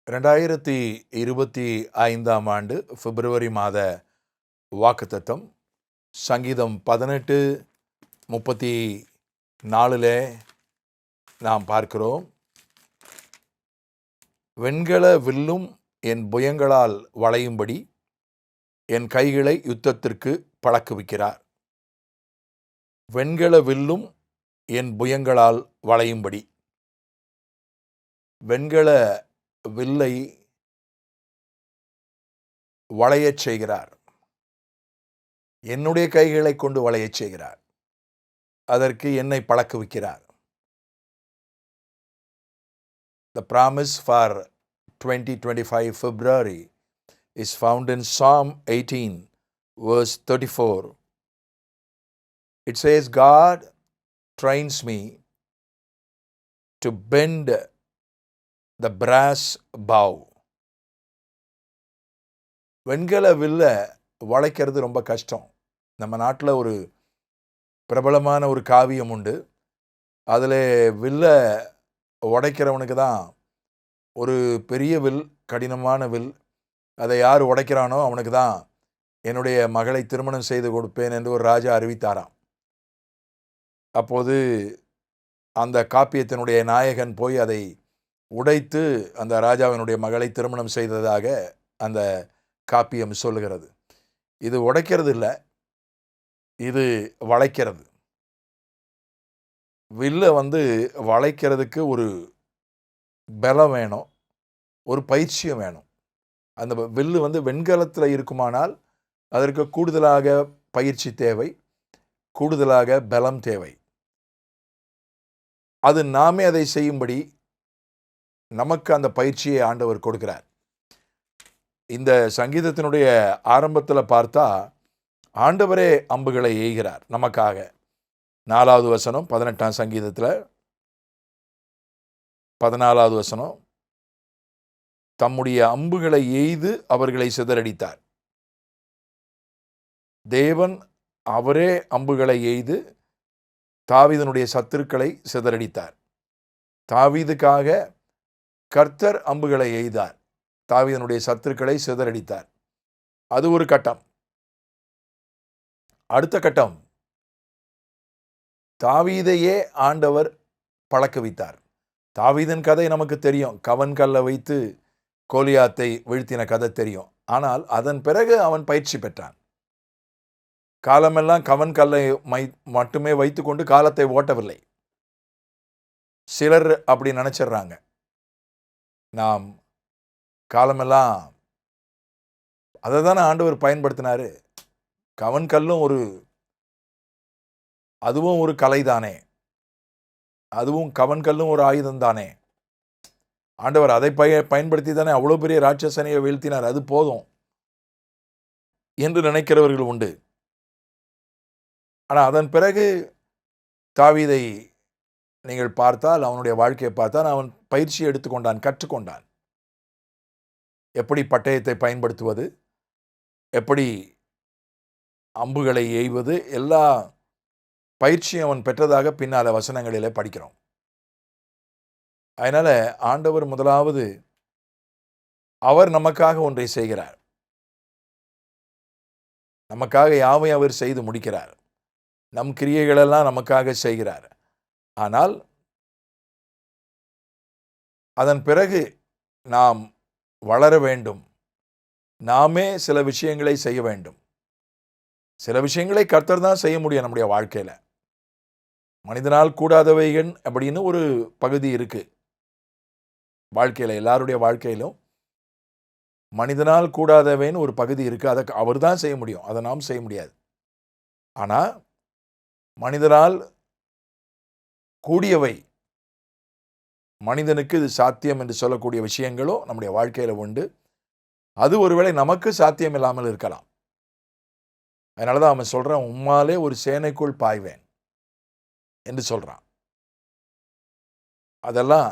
2025ஆம் ஆண்டு பிப்ரவரி மாத வாக்குத்தத்தம் சங்கீதம் 18:34 நாம் பார்க்கிறோம். வெண்கல வில்லும் என் புயங்களால் வளையும்படி என் கைகளை யுத்தத்திற்கு பழக்குவிக்கிறார். வெண்கல வில்லும் என் புயங்களால் வளையும்படி. வெண்கல வில்லை வளையச் செய்கிறார். என்னுடைய கைகளை கொண்டு வளையச் செய்கிறார். அதற்கு என்னை பழக்குவிக்கிறார். The promise for 2025 February is found in Psalm 18 verse 34. It says, God trains me to bend the brass bow. வெண்கல வில்ல வளைக்கிறது ரொம்ப கஷ்டம். நம்ம நாட்டில் ஒரு பிரபலமான ஒரு காவியம் உண்டு. அதில் வில்ல உடைக்கிறவனுக்கு தான் ஒரு பெரிய வில், கடினமான வில், அதை யார் உடைக்கிறானோ அவனுக்கு தான் என்னுடைய மகளை திருமணம் செய்து கொடுப்பேன் என்று ஒரு ராஜா அறிவித்தாராம். அப்போது அந்த காப்பியத்தினுடைய நாயகன் போய் அதை உடைத்து அந்த ராஜாவினுடைய மகளை திருமணம் செய்ததாக அந்த காப்பியம் சொல்லுகிறது. இது உடைக்கிறது இல்லை, இது வளைக்கிறது. வில்ல வளைக்கிறதுக்கு ஒரு பலம் வேணும், ஒரு பயிற்சியும் வேணும். அந்த வில்லு வெண்கலத்தில் இருக்குமானால் அதற்கு கூடுதலாக பயிற்சி தேவை, கூடுதலாக பலம் தேவை. அது நாமே அதை செய்யும்படி நமக்கு அந்த பயிற்சியை ஆண்டவர் கொடுக்கிறார். இந்த சங்கீதத்தினுடைய ஆரம்பத்தில் பார்த்தா ஆண்டவரே அம்புகளை எய்கிறார் நமக்காக. 4வது வசனம் 18ஆம் சங்கீதத்தில் 14வது வசனம், தம்முடைய அம்புகளை எய்து அவர்களை சிதறடித்தார். தேவன் அவரே அம்புகளை எய்து தாவீதினுடைய சத்துருக்களை சிதறடித்தார். தாவீதுக்காக கர்த்தர் அம்புகளை எய்தார், தாவீதினுடைய சத்துருக்களை சிதறடித்தார். அது ஒரு கட்டம். அடுத்த கட்டம், தாவீதையே ஆண்டவர் பழக்குவித்தார். தாவீதின் கதை நமக்கு தெரியும். கவன் கல்லை வைத்து கோலியாத்தை வீழ்த்தின கதை தெரியும். ஆனால் அதன் பிறகு அவன் பயிற்சி பெற்றான். காலமெல்லாம் கவன் கல்லை மட்டுமே வைத்துக்கொண்டு காலத்தை ஓட்டவில்லை. சிலர் அப்படி நினைச்சிடுறாங்க. நாம் காலமெல்லாம் அதை தானே ஆண்டவர் பயன்படுத்தினாரு. கவன் கல்லும் அதுவும் ஒரு கலை தானே, அதுவும் கவன் கல்லும் ஒரு ஆயுதம் தானே. ஆண்டவர் அதை பயன்படுத்தி தானே அவ்வளோ பெரிய ராட்சசனையை வீழ்த்தினார், அது போதும் என்று நினைக்கிறவர்கள் உண்டு. ஆனால் அதன் பிறகு தாவீதை நீங்கள் பார்த்தால், அவனுடைய வாழ்க்கையை பார்த்தால், அவன் பயிற்சி எடுத்துக்கொண்டான், கற்றுக்கொண்டான். எப்படி பட்டயத்தை பயன்படுத்துவது, எப்படி அம்புகளை எய்வது, எல்லா பயிற்சியும் அவன் பெற்றதாக பின்னால வசனங்களிலே படிக்கிறோம். அதனால ஆண்டவர் முதலாவது அவர் நமக்காக ஒன்றை செய்கிறார். நமக்காக யாவை அவர் செய்து முடிக்கிறார். நம் கிரியைகளெல்லாம் நமக்காக செய்கிறார். ஆனால் அதன் பிறகு நாம் வளர வேண்டும். நாமே சில விஷயங்களை செய்ய வேண்டும். சில விஷயங்களை கர்த்தர் தான் செய்ய முடியும் நம்முடைய வாழ்க்கையில். மனிதனால் கூடாதவைகள் அப்படின்னு ஒரு பகுதி இருக்கு வாழ்க்கையில். எல்லாருடைய வாழ்க்கையிலும் மனிதனால் கூடாதவைன்னு ஒரு பகுதி இருக்கு. அதை அவர் தான் செய்ய முடியும், அதை நாம் செய்ய முடியாது. ஆனால் மனிதனால் கூடியவை, மனிதனுக்கு இது சாத்தியம் என்று சொல்லக்கூடிய விஷயங்களும் நம்முடைய வாழ்க்கையில் உண்டு. அது ஒருவேளை நமக்கு சாத்தியம் இல்லாமல் இருக்கலாம். அதனால தான் அவன் சொல்கிறான், உம்மாலே ஒரு சேனைக்குள் பாய்வேன் என்று சொல்கிறான். அதெல்லாம்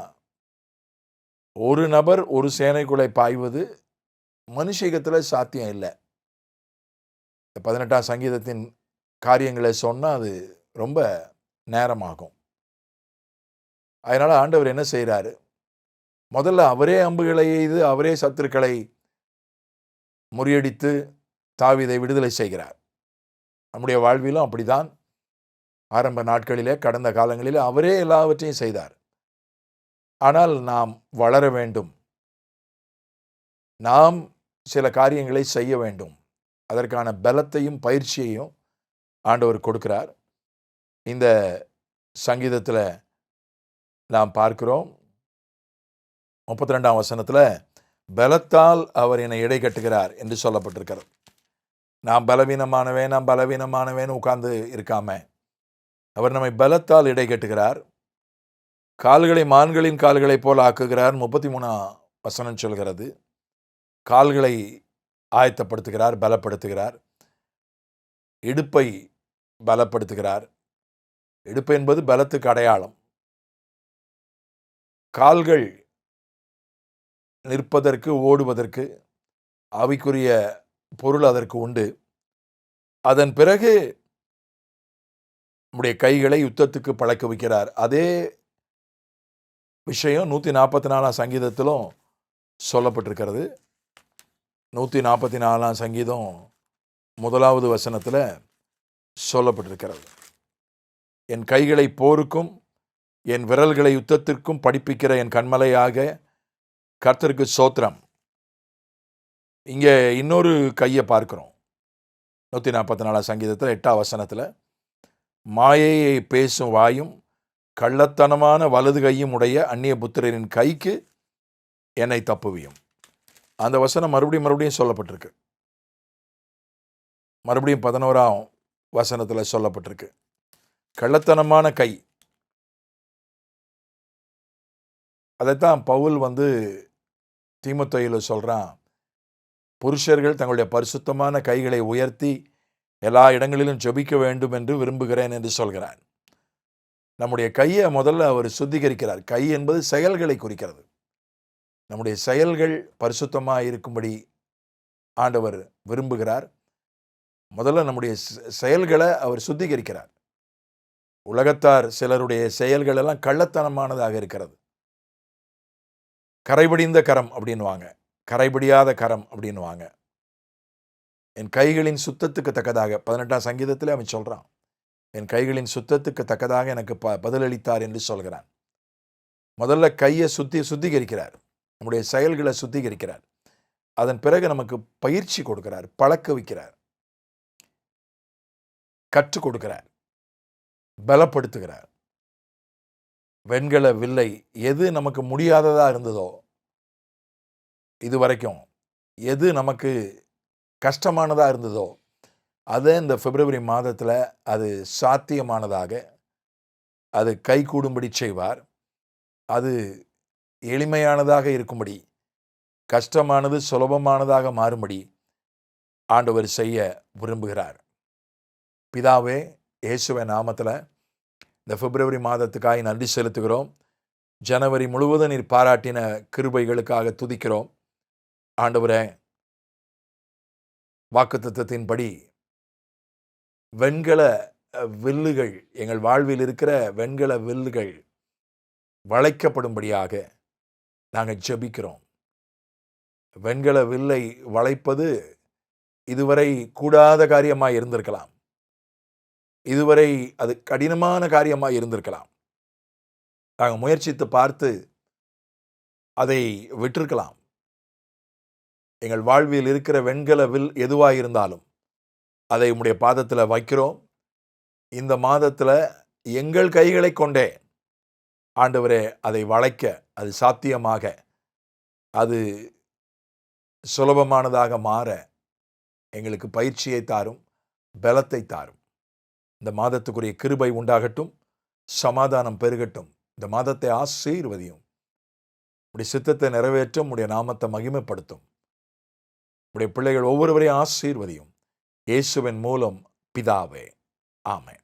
ஒரு நபர் ஒரு சேனைக்குள்ளே பாய்வது மனுஷகத்தில் சாத்தியம் இல்லை. 18ஆம் சங்கீதத்தின் காரியங்களை சொன்னால் அது ரொம்ப நேரமாகும். அதனால் ஆண்டவர் என்ன செய்கிறாரு, முதல்ல அவரே அம்புகளை எய்து அவரே சத்துருக்களை முறியடித்து தாவீதை விடுதலை செய்கிறார். நம்முடைய வாழ்விலும் அப்படிதான். ஆரம்ப நாட்களிலே, கடந்த காலங்களிலே அவரே எல்லாவற்றையும் செய்தார். ஆனால் நாம் வளர வேண்டும். நாம் சில காரியங்களை செய்ய வேண்டும். அதற்கான பலத்தையும் பயிற்சியையும் ஆண்டவர் கொடுக்கிறார். இந்த சங்கீதத்தில் நாம் பார்க்கிறோம், 32ஆம் வசனத்தில், பலத்தால் அவர் என்னை இடை கட்டுகிறார் என்று சொல்லப்பட்டிருக்கிறது. நாம் பலவீனமானவேன்னு உட்கார்ந்து இருக்காம, அவர் நம்மை பலத்தால் இடை கட்டுகிறார். கால்களை மான்களின் கால்களைப் போல் ஆக்குகிறார். 33ஆம் வசனம் சொல்கிறது. கால்களை ஆயத்தப்படுத்துகிறார், பலப்படுத்துகிறார். இடுப்பை பலப்படுத்துகிறார். இடுப்பு என்பது பலத்துக்கு அடையாளம். கால்கள் நிற்பதற்கு, ஓடுவதற்கு ஆவிக்குரிய பொருள் அதற்கு உண்டு. அதன் பிறகு நம்முடைய கைகளை யுத்தத்துக்கு பழக்க வைக்கிறார். அதே விஷயம் 144ஆம் சங்கீதத்திலும் சொல்லப்பட்டிருக்கிறது. 144ஆம் சங்கீதம் 1வது வசனத்தில் சொல்லப்பட்டிருக்கிறது. என் கைகளை போருக்கும் என் விரல்களை யுத்தத்திற்கும் படிப்பிக்கிற என் கண்மலையாக கர்த்தருக்கு ஸ்தோத்திரம். இங்கே இன்னொரு கையை பார்க்கிறோம். 144ஆம் சங்கீதத்தில் 8ஆம் வசனத்தில், மாயையை பேசும் வாயும் கள்ளத்தனமான வலது கையும் உடைய அந்நிய புத்திரரின் கைக்கு என்னை தப்புவியும். அந்த வசனம் மறுபடியும் சொல்லப்பட்டிருக்கு. மறுபடியும் 11ஆம் வசனத்தில் சொல்லப்பட்டிருக்கு. கள்ளத்தனமான கை. அதைத்தான் பவுல் தீமோத்தேயுவில் சொல்கிறான், புருஷர்கள் தங்களுடைய பரிசுத்தமான கைகளை உயர்த்தி எல்லா இடங்களிலும் ஜெபிக்க வேண்டும் என்று விரும்புகிறேன் என்று சொல்கிறான். நம்முடைய கையை முதல்ல அவர் சுத்திகரிக்கிறார். கை என்பது செயல்களை குறிக்கிறது. நம்முடைய செயல்கள் பரிசுத்தமாக இருக்கும்படி ஆண்டவர் விரும்புகிறார். முதல்ல நம்முடைய செயல்களை அவர் சுத்திகரிக்கிறார். உலகத்தார் சிலருடைய செயல்கள் எல்லாம் கள்ளத்தனமானதாக இருக்கிறது. கரைபடிந்த கரம் அப்படின்வாங்க, கரைபடியாத கரம் அப்படின்வாங்க. என் கைகளின் சுத்தத்துக்கு தக்கதாக 18ஆம் சங்கீதத்தில் அவன் சொல்கிறான், என் கைகளின் சுத்தத்துக்கு தக்கதாக எனக்கு பதிலளித்தார் என்று சொல்கிறான். முதல்ல கையை சுத்திகரிக்கிறார், நம்முடைய செயல்களை சுத்திகரிக்கிறார். அதன் பிறகு நமக்கு பயிற்சி கொடுக்கிறார், பழக்க வைக்கிறார், கற்றுக் கொடுக்கிறார், பலப்படுத்துகிறார். வெண்கல வில்லை எது நமக்கு முடியாததா இருந்ததோ, இதுவரைக்கும் எது நமக்கு கஷ்டமானதாக இருந்ததோ, அதை இந்த பிப்ரவரி மாதத்தில் அது சாத்தியமானதாக அது கைகூடும்படி செய்வார். அது எளிமையானதாக இருக்கும்படி, கஷ்டமானது சுலபமானதாக மாறும்படி ஆண்டவர் செய்ய விரும்புகிறார். பிதாவே, இயேசுவின் நாமத்தில் இந்த பிப்ரவரி மாதத்துக்காக நன்றி செலுத்துகிறோம். ஜனவரி முழுவதும் நீர் பாராட்டின கிருபைகளுக்காக துதிக்கிறோம். ஆண்டவரே, வாக்குத்தத்தத்தின்படி வெண்கல வில்லுகள், எங்கள் வாழ்வில் இருக்கிற வெண்கல வில்லுகள் வளைக்கப்படும்படியாக நாங்கள் ஜெபிக்கிறோம். வெண்கல வில்லை வளைப்பது இதுவரை கூடாத காரியமாக இருந்திருக்கலாம். இதுவரை அது கடினமான காரியமாக இருந்திருக்கலாம். நாங்கள் முயற்சித்து பார்த்து அதை விட்டிருக்கலாம். எங்கள் வாழ்வில் இருக்கிற வெண்கல வில் எதுவாக இருந்தாலும் அதை உம்முடைய பாதத்தில் வைக்கிறோம். இந்த மாதத்தில் எங்கள் கைகளை கொண்டே ஆண்டவரே அதை வளைக்க, அது சாத்தியமாக, அது சுலபமானதாக மாற எங்களுக்கு பயிற்சியை தாரும், பலத்தை தாரும். இந்த மாதத்துக்குரிய கிருபை உண்டாகட்டும், சமாதானம் பெருகட்டும். இந்த மாதத்தை ஆசீர்வதியும். உடைய சித்தத்தை நிறைவேற்றும், உடைய நாமத்தை மகிமைப்படுத்தும். உடைய பிள்ளைகள் ஒவ்வொருவரையும் ஆசீர்வதியும். இயேசுவின் மூலம் பிதாவே, ஆமென்.